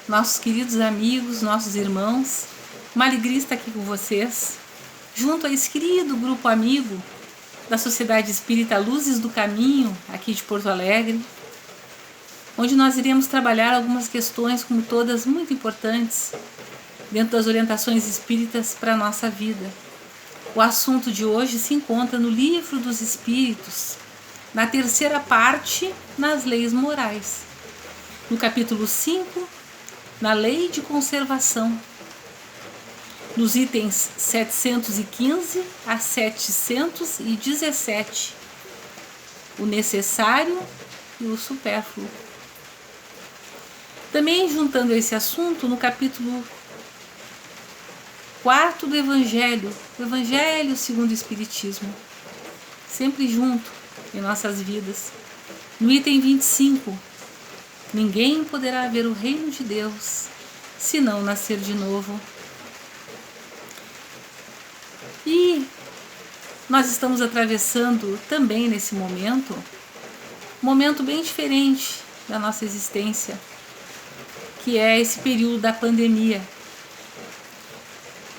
nossos queridos amigos, nossos irmãos. Uma alegria estar aqui com vocês, junto a esse querido grupo amigo da Sociedade Espírita Luzes do Caminho, aqui de Porto Alegre, onde nós iremos trabalhar algumas questões, como todas, muito importantes, dentro das orientações espíritas para a nossa vida. O assunto de hoje se encontra no Livro dos Espíritos, na terceira parte, nas leis morais. No capítulo 5, na lei de conservação, nos itens 715 a 717, o necessário e o supérfluo. Também juntando esse assunto no capítulo 4 do Evangelho, o Evangelho segundo o Espiritismo, sempre junto em nossas vidas. No item 25, ninguém poderá ver o reino de Deus se não nascer de novo. E nós estamos atravessando também nesse momento, um momento bem diferente da nossa existência, que é esse período da pandemia,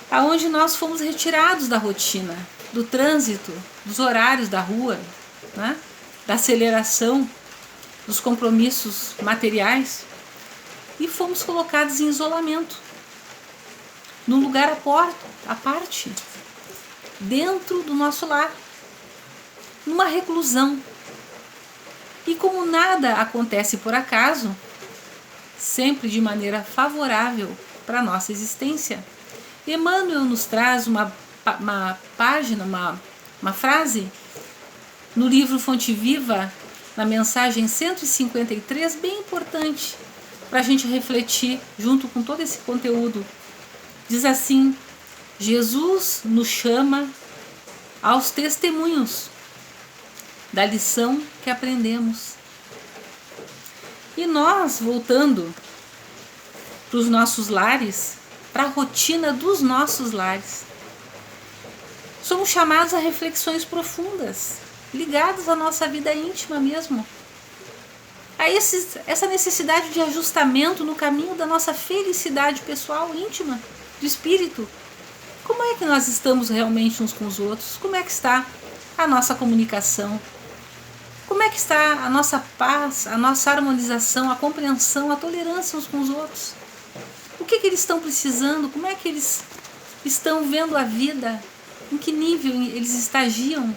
aonde nós fomos retirados da rotina, do trânsito, dos horários da rua, né? Da aceleração, dos compromissos materiais, e fomos colocados em isolamento, num lugar à parte, dentro do nosso lar, numa reclusão. E como nada acontece por acaso, sempre de maneira favorável para a nossa existência, Emmanuel nos traz uma frase no livro Fonte Viva, na mensagem 153, bem importante para a gente refletir junto com todo esse conteúdo. Diz assim: Jesus nos chama aos testemunhos da lição que aprendemos. E nós, voltando para os nossos lares, para a rotina dos nossos lares, somos chamados a reflexões profundas, ligadas à nossa vida íntima mesmo, a essa necessidade de ajustamento no caminho da nossa felicidade pessoal, íntima, do espírito. Como é que nós estamos realmente uns com os outros? Como é que está a nossa comunicação? Como é que está a nossa paz, a nossa harmonização, a compreensão, a tolerância uns com os outros? O que eles estão precisando? Como é que eles estão vendo a vida? Em que nível eles estagiam?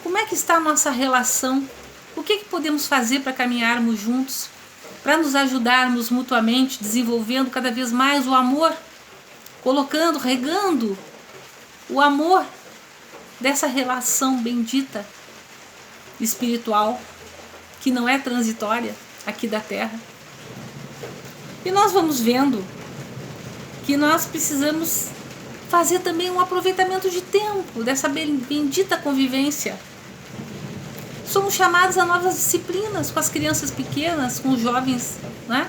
Como é que está a nossa relação? O que podemos fazer para caminharmos juntos? Para nos ajudarmos mutuamente, desenvolvendo cada vez mais o amor, colocando, regando o amor dessa relação bendita, espiritual, que não é transitória aqui da Terra. E nós vamos vendo que nós precisamos fazer também um aproveitamento de tempo dessa bendita convivência. Somos chamados a novas disciplinas com as crianças pequenas, com os jovens, né,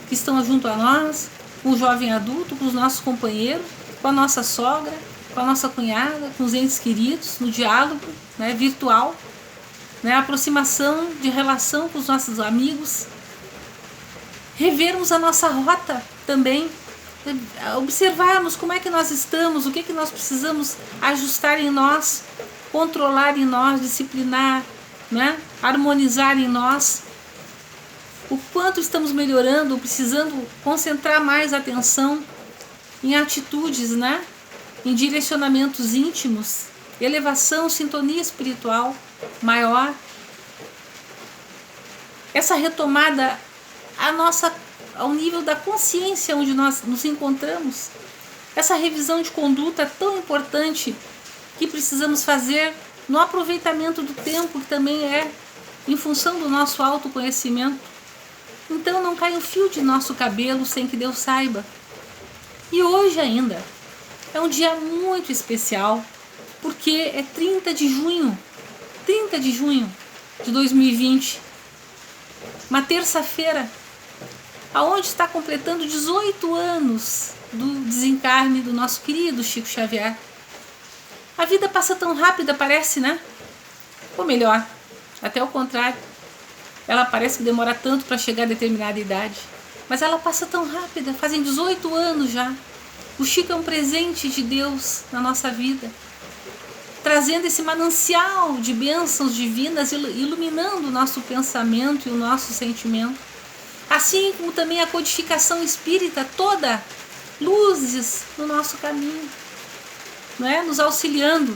que estão junto a nós, com o jovem adulto, com os nossos companheiros, com a nossa sogra, com a nossa cunhada, com os entes queridos, no diálogo, né, virtual, né, a aproximação de relação com os nossos amigos. Revermos a nossa rota também, observarmos como é que nós estamos, o que nós precisamos ajustar em nós, controlar em nós, disciplinar, né? Harmonizar em nós, o quanto estamos melhorando, precisando concentrar mais atenção em atitudes, né? Em direcionamentos íntimos, elevação, sintonia espiritual maior. Essa retomada ao nível da consciência onde nós nos encontramos, essa revisão de conduta tão importante que precisamos fazer no aproveitamento do tempo, que também é em função do nosso autoconhecimento. Então não cai um fio de nosso cabelo sem que Deus saiba. E hoje ainda é um dia muito especial, porque é 30 de junho de 2020, uma terça-feira, aonde está completando 18 anos do desencarne do nosso querido Chico Xavier. A vida passa tão rápida, parece, né? Ou melhor, até o contrário, ela parece que demora tanto para chegar a determinada idade. mas ela passa tão rápida, fazem 18 anos já. O Chico é um presente de Deus na nossa vida, trazendo esse manancial de bênçãos divinas, iluminando o nosso pensamento e o nosso sentimento. Assim como também a codificação espírita toda, luzes no nosso caminho, não é? Nos auxiliando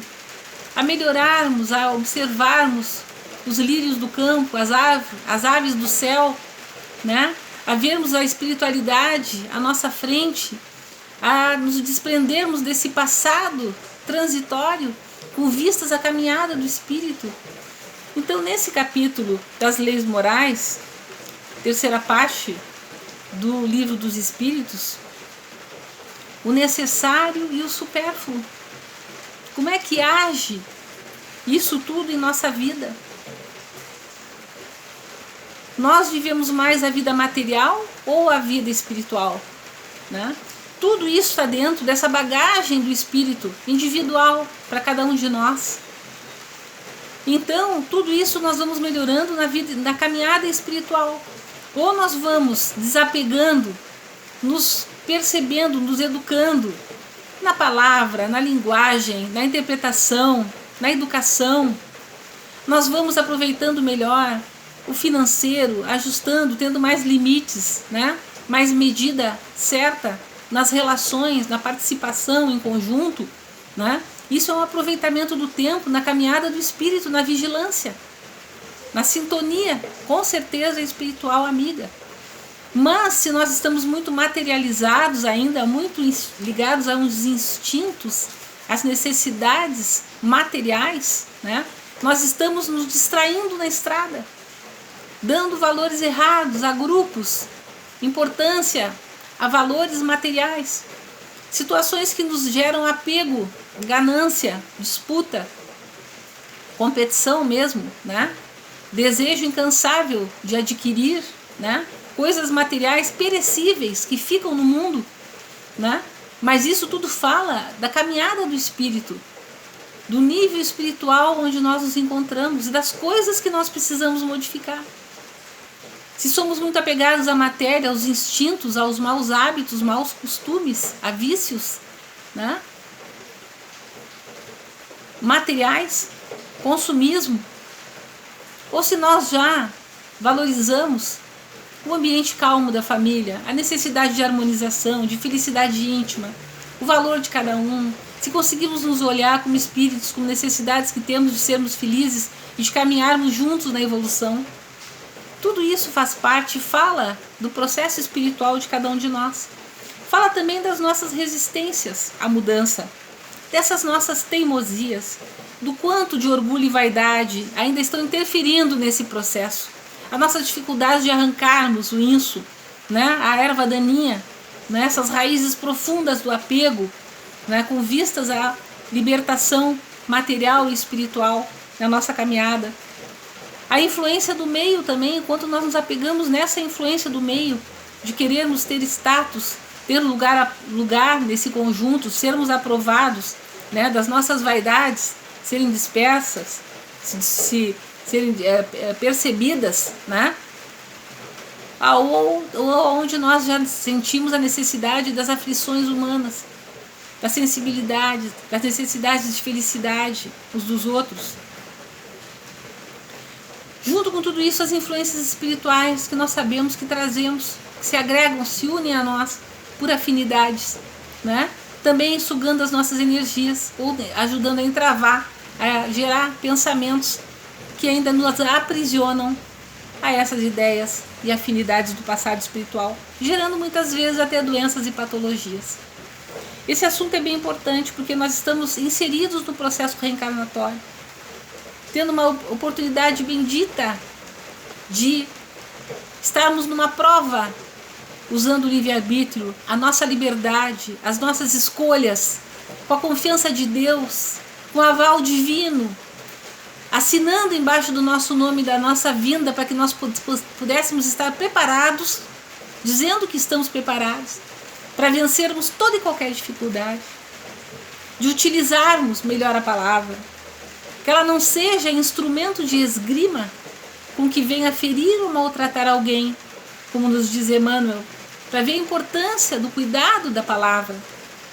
a melhorarmos, a observarmos os lírios do campo, as aves do céu, né? A vermos a espiritualidade à nossa frente, a nos desprendermos desse passado transitório com vistas à caminhada do espírito. Então, nesse capítulo das leis morais, terceira parte do livro dos Espíritos, o necessário e o supérfluo. Como é que age isso tudo em nossa vida? Nós vivemos mais a vida material ou a vida espiritual, né? Tudo isso está dentro dessa bagagem do espírito individual para cada um de nós. Então, tudo isso nós vamos melhorando na vida, na caminhada espiritual. Ou nós vamos desapegando, nos percebendo, nos educando na palavra, na linguagem, na interpretação, na educação. Nós vamos aproveitando melhor o financeiro, ajustando, tendo mais limites, né? Mais medida certa nas relações, na participação em conjunto, né? Isso é um aproveitamento do tempo na caminhada do espírito, na vigilância, na sintonia, com certeza espiritual amiga. Mas se nós estamos muito materializados ainda, muito ligados a uns instintos, às necessidades materiais, né? Nós estamos nos distraindo na estrada, dando valores errados a grupos, importância a valores materiais, situações que nos geram apego, ganância, disputa, competição mesmo, né? Desejo incansável de adquirir, né? Coisas materiais perecíveis que ficam no mundo, né? Mas isso tudo fala da caminhada do espírito, do nível espiritual onde nós nos encontramos e das coisas que nós precisamos modificar. Se somos muito apegados à matéria, aos instintos, aos maus hábitos, maus costumes, a vícios, né? Materiais, consumismo, ou se nós já valorizamos o ambiente calmo da família, a necessidade de harmonização, de felicidade íntima, o valor de cada um, se conseguimos nos olhar como espíritos, com necessidades que temos de sermos felizes e de caminharmos juntos na evolução, tudo isso faz parte, fala do processo espiritual de cada um de nós. Fala também das nossas resistências à mudança, dessas nossas teimosias, do quanto de orgulho e vaidade ainda estão interferindo nesse processo. A nossa dificuldade de arrancarmos o inso, né, a erva daninha, né, essas raízes profundas do apego, né, com vistas à libertação material e espiritual na nossa caminhada. A influência do meio também, enquanto nós nos apegamos nessa influência do meio, de querermos ter status, ter lugar nesse conjunto, sermos aprovados, né, das nossas vaidades serem dispersas, serem percebidas, né? Ou onde nós já sentimos a necessidade das aflições humanas, da sensibilidade, das necessidades de felicidade uns dos outros. Junto com tudo isso, as influências espirituais que nós sabemos que trazemos, que se agregam, se unem a nós por afinidades, né? Também sugando as nossas energias, ou ajudando a entravar, a gerar pensamentos que ainda nos aprisionam a essas ideias e afinidades do passado espiritual, gerando muitas vezes até doenças e patologias. Esse assunto é bem importante porque nós estamos inseridos no processo reencarnatório, tendo uma oportunidade bendita de estarmos numa prova, usando o livre-arbítrio, a nossa liberdade, as nossas escolhas, com a confiança de Deus, com o aval divino, assinando embaixo do nosso nome, da nossa vinda, para que nós pudéssemos estar preparados, dizendo que estamos preparados, para vencermos toda e qualquer dificuldade, de utilizarmos melhor a palavra, que ela não seja instrumento de esgrima com que venha ferir ou maltratar alguém, como nos diz Emmanuel, para ver a importância do cuidado da palavra,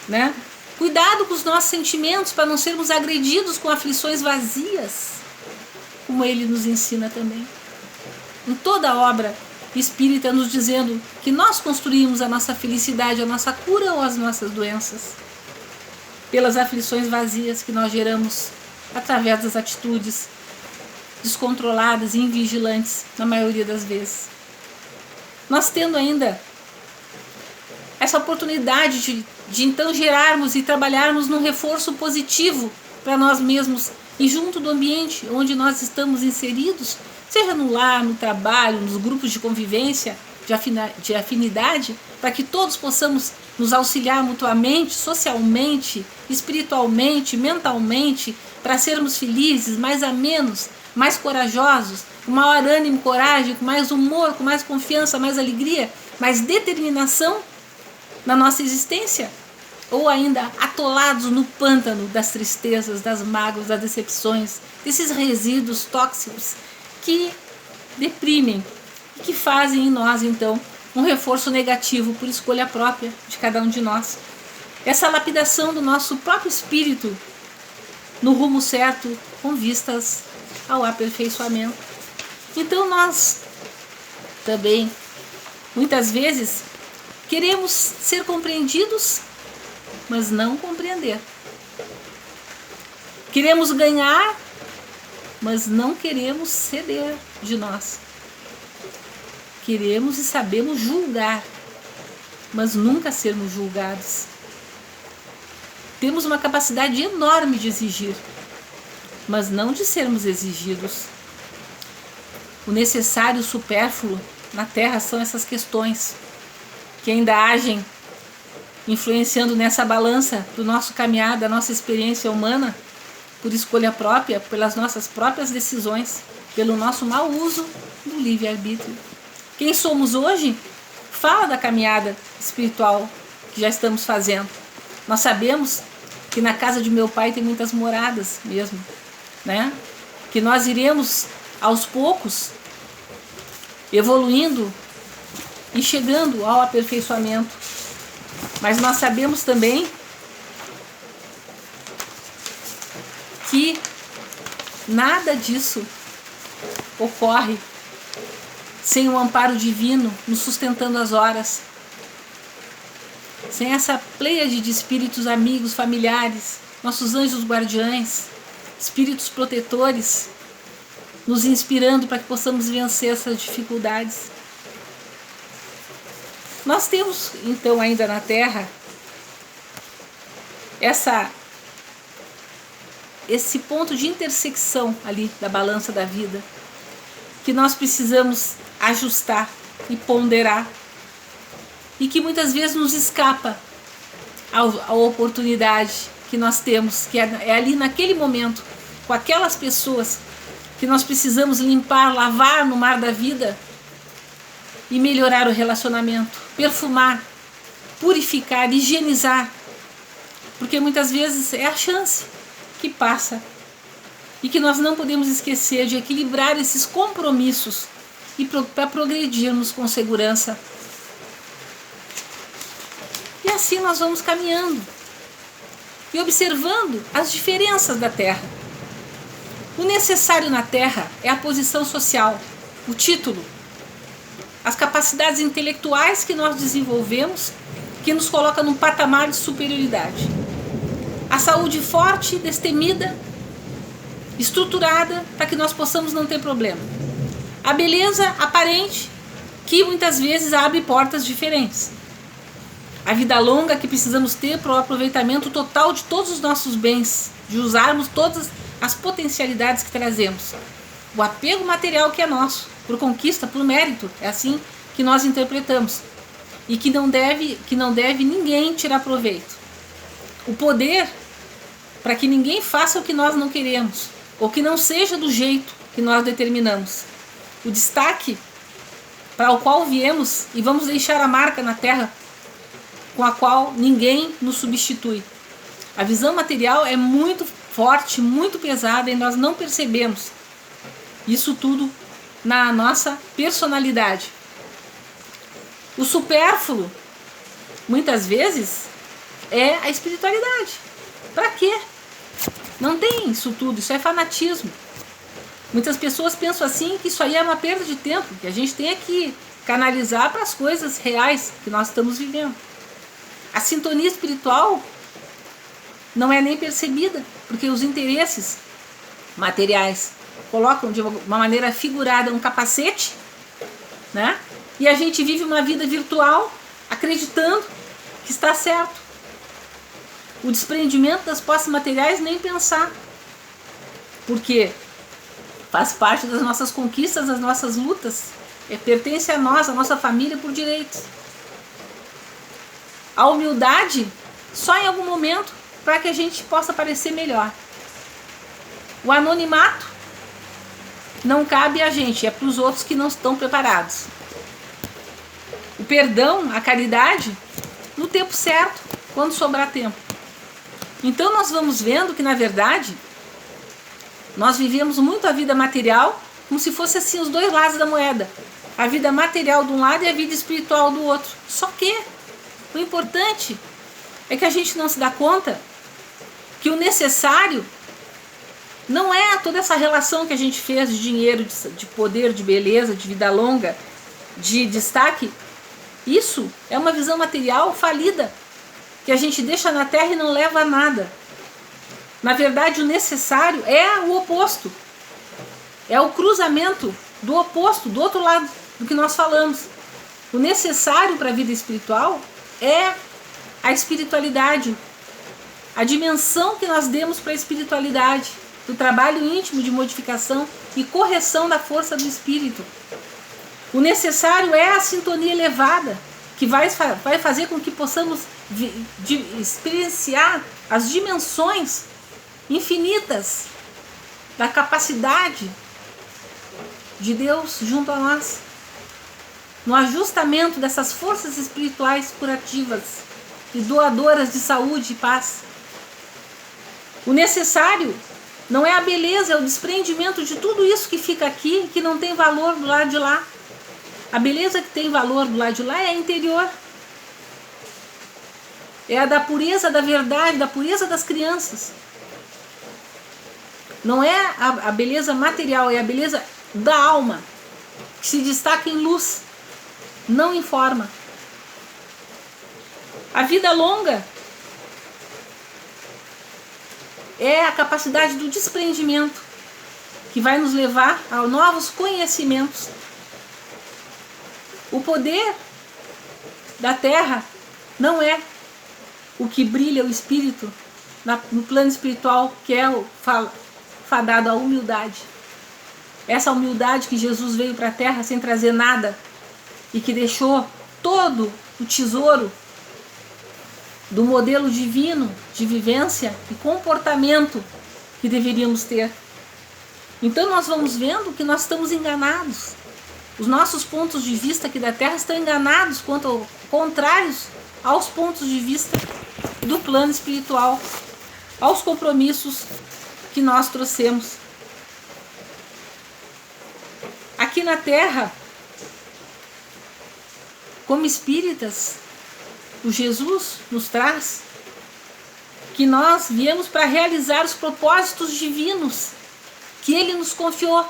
né? Cuidado com os nossos sentimentos para não sermos agredidos com aflições vazias, como ele nos ensina também. Em toda a obra espírita nos dizendo que nós construímos a nossa felicidade, a nossa cura ou as nossas doenças, pelas aflições vazias que nós geramos através das atitudes descontroladas e invigilantes, na maioria das vezes. Nós tendo ainda essa oportunidade de então gerarmos e trabalharmos num reforço positivo para nós mesmos e junto do ambiente onde nós estamos inseridos, seja no lar, no trabalho, nos grupos de convivência, de afinidade, para que todos possamos nos auxiliar mutuamente, socialmente, espiritualmente, mentalmente, para sermos felizes, mais amenos, mais corajosos, com maior ânimo, coragem, com mais humor, com mais confiança, mais alegria, mais determinação na nossa existência, ou ainda atolados no pântano das tristezas, das mágoas, das decepções, desses resíduos tóxicos que deprimem e que fazem em nós, então, um reforço negativo por escolha própria de cada um de nós. Essa lapidação do nosso próprio espírito no rumo certo, com vistas ao aperfeiçoamento. Então nós também, muitas vezes, queremos ser compreendidos, mas não compreender. Queremos ganhar, mas não queremos ceder de nós. Queremos e sabemos julgar, mas nunca sermos julgados. Temos uma capacidade enorme de exigir, mas não de sermos exigidos. O necessário e o supérfluo na Terra são essas questões que ainda agem influenciando nessa balança do nosso caminhar, da nossa experiência humana, por escolha própria, pelas nossas próprias decisões, pelo nosso mau uso do livre-arbítrio. Quem somos hoje fala da caminhada espiritual que já estamos fazendo. Nós sabemos que na casa de meu pai tem muitas moradas mesmo, né? Que nós iremos aos poucos evoluindo e chegando ao aperfeiçoamento. Mas nós sabemos também que nada disso ocorre sem o amparo divino nos sustentando as horas, sem essa pleiade de espíritos amigos, familiares, nossos anjos guardiães, espíritos protetores, nos inspirando para que possamos vencer essas dificuldades. Nós temos, então, ainda na Terra, esse ponto de intersecção ali da balança da vida, que nós precisamos ajustar e ponderar, e que muitas vezes nos escapa a oportunidade que nós temos, que é ali naquele momento, com aquelas pessoas que nós precisamos limpar, lavar no mar da vida e melhorar o relacionamento, perfumar, purificar, higienizar, porque muitas vezes é a chance que passa e que nós não podemos esquecer de equilibrar esses compromissos e para progredirmos com segurança. E assim nós vamos caminhando e observando as diferenças da Terra. O necessário na Terra é a posição social, o título, as capacidades intelectuais que nós desenvolvemos, que nos coloca num patamar de superioridade. A saúde forte, destemida, estruturada, para que nós possamos não ter problema. A beleza aparente, que muitas vezes abre portas diferentes. A vida longa que precisamos ter para o aproveitamento total de todos os nossos bens, de usarmos todas as potencialidades que trazemos. O apego material que é nosso, por conquista, por mérito, é assim que nós interpretamos. E que não deve ninguém tirar proveito. O poder para que ninguém faça o que nós não queremos, ou que não seja do jeito que nós determinamos. O destaque para o qual viemos e vamos deixar a marca na Terra com a qual ninguém nos substitui. A visão material é muito forte, muito pesada e nós não percebemos isso tudo na nossa personalidade. O supérfluo, muitas vezes, é a espiritualidade. Para quê? Não tem isso tudo, isso é fanatismo. Muitas pessoas pensam assim que isso aí é uma perda de tempo, que a gente tem que canalizar para as coisas reais que nós estamos vivendo. A sintonia espiritual não é nem percebida, porque os interesses materiais colocam de uma maneira figurada um capacete, né? E a gente vive uma vida virtual acreditando que está certo. O desprendimento das posses materiais nem pensar, porque faz parte das nossas conquistas, das nossas lutas, pertence a nós, a nossa família por direitos. A humildade só em algum momento para que a gente possa parecer melhor. O anonimato não cabe a gente, é para os outros que não estão preparados. O perdão, a caridade, no tempo certo, quando sobrar tempo. Então nós vamos vendo que, na verdade, nós vivemos muito a vida material como se fosse assim os dois lados da moeda. A vida material de um lado e a vida espiritual do outro. Só que o importante é que a gente não se dá conta que o necessário não é toda essa relação que a gente fez de dinheiro, de poder, de beleza, de vida longa, de destaque. Isso é uma visão material falida, que a gente deixa na terra e não leva a nada. Na verdade, o necessário é o oposto. É o cruzamento do oposto, do outro lado do que nós falamos. O necessário para a vida espiritual é a espiritualidade, a dimensão que nós demos para a espiritualidade, do trabalho íntimo de modificação e correção da força do espírito. O necessário é a sintonia elevada, que vai fazer com que possamos experienciar as dimensões infinitas da capacidade de Deus junto a nós, no ajustamento dessas forças espirituais curativas e doadoras de saúde e paz. O necessário não é a beleza, é o desprendimento de tudo isso que fica aqui e que não tem valor do lado de lá. A beleza que tem valor do lado de lá é a interior. É a da pureza da verdade, da pureza das crianças. Não é a beleza material, é a beleza da alma, que se destaca em luz, não em forma. A vida longa é a capacidade do desprendimento, que vai nos levar a novos conhecimentos. O poder da terra não é o que brilha o espírito no plano espiritual, que é o fadado à humildade. Essa humildade que Jesus veio para a terra sem trazer nada e que deixou todo o tesouro do modelo divino de vivência e comportamento que deveríamos ter. Então nós vamos vendo que nós estamos enganados. Os nossos pontos de vista aqui da Terra estão enganados contrários aos pontos de vista do plano espiritual, aos compromissos que nós trouxemos. Aqui na Terra, como espíritas, o Jesus nos traz que nós viemos para realizar os propósitos divinos que Ele nos confiou,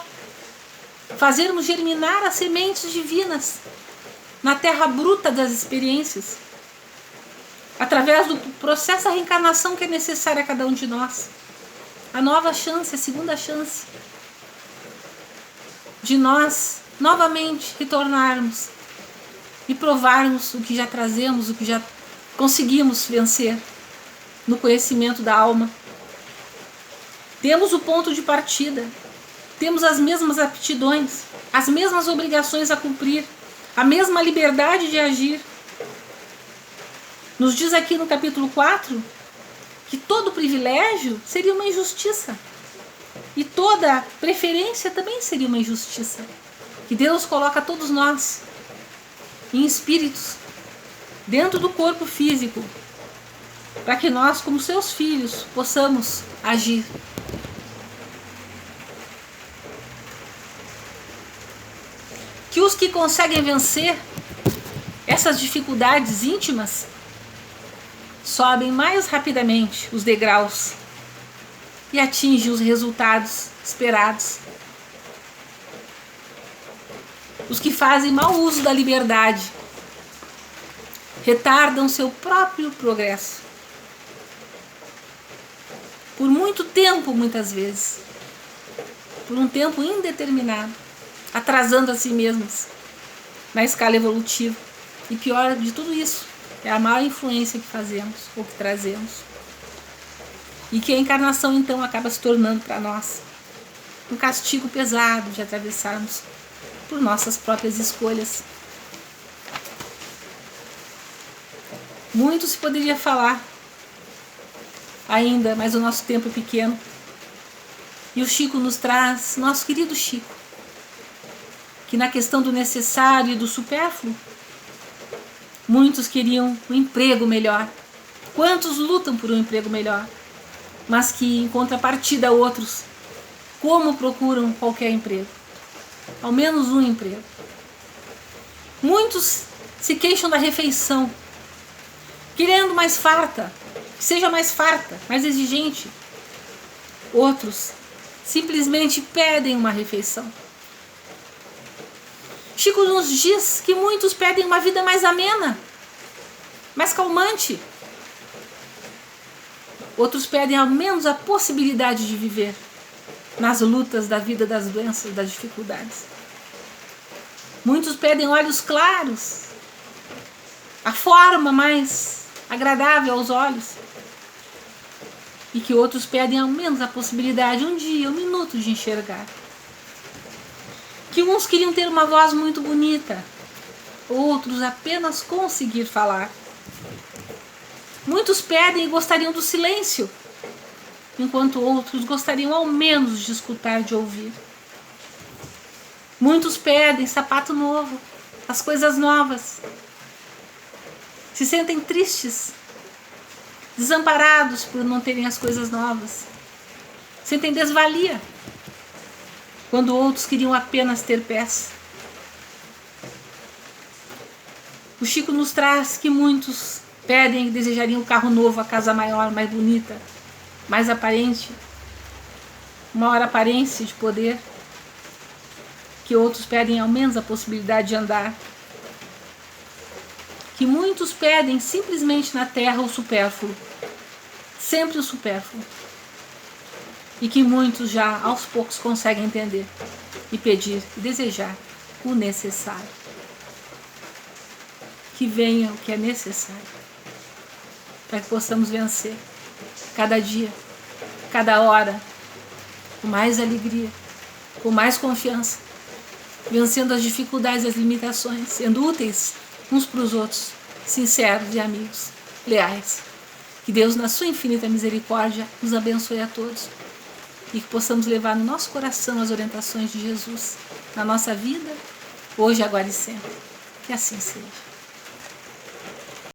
fazermos germinar as sementes divinas na terra bruta das experiências, através do processo da reencarnação que é necessário a cada um de nós. A nova chance, a segunda chance de nós novamente retornarmos e provarmos o que já trazemos, o que já conseguimos vencer no conhecimento da alma. Temos o ponto de partida, temos as mesmas aptidões, as mesmas obrigações a cumprir, a mesma liberdade de agir. Nos diz aqui no capítulo 4 que todo privilégio seria uma injustiça e toda preferência também seria uma injustiça. Que Deus coloca todos nós em espíritos dentro do corpo físico, para que nós, como seus filhos, possamos agir. Que os que conseguem vencer essas dificuldades íntimas sobem mais rapidamente os degraus e atingem os resultados esperados. Os que fazem mau uso da liberdade retardam seu próprio progresso. Por muito tempo, muitas vezes. Por um tempo indeterminado, atrasando a si mesmos na escala evolutiva. E pior de tudo isso é a má influência que fazemos ou que trazemos. E que a encarnação então acaba se tornando para nós um castigo pesado de atravessarmos por nossas próprias escolhas. Muito se poderia falar ainda, mas o nosso tempo é pequeno. E o Chico nos traz, nosso querido Chico, que na questão do necessário e do supérfluo, muitos queriam um emprego melhor. Quantos lutam por um emprego melhor? Mas que, em contrapartida, outros, como procuram qualquer emprego? Ao menos um emprego. Muitos se queixam da refeição, querendo mais farta, que seja mais farta, mais exigente. Outros simplesmente pedem uma refeição. Chico nos diz que muitos pedem uma vida mais amena, mais calmante. Outros pedem ao menos a possibilidade de viver nas lutas da vida, das doenças, das dificuldades. Muitos pedem olhos claros, a forma mais agradável aos olhos. E que outros pedem ao menos a possibilidade, um dia, um minuto de enxergar. Que uns queriam ter uma voz muito bonita, outros apenas conseguir falar. Muitos pedem e gostariam do silêncio, enquanto outros gostariam ao menos de escutar, de ouvir. Muitos pedem sapato novo, as coisas novas. Se sentem tristes, desamparados por não terem as coisas novas. Sentem desvalia, quando outros queriam apenas ter pés. O Chico nos traz que muitos pedem e desejariam um carro novo, a casa maior, mais bonita, mais aparente, maior aparência de poder. Que outros pedem ao menos a possibilidade de andar. Que muitos pedem simplesmente na terra o supérfluo, sempre o supérfluo. E que muitos já aos poucos conseguem entender e pedir e desejar o necessário. Que venha o que é necessário para que possamos vencer cada dia, cada hora, com mais alegria, com mais confiança, vencendo as dificuldades e as limitações, sendo úteis uns para os outros, sinceros e amigos, leais. Que Deus, na sua infinita misericórdia, nos abençoe a todos e que possamos levar no nosso coração as orientações de Jesus na nossa vida, hoje, agora e sempre. Que assim seja.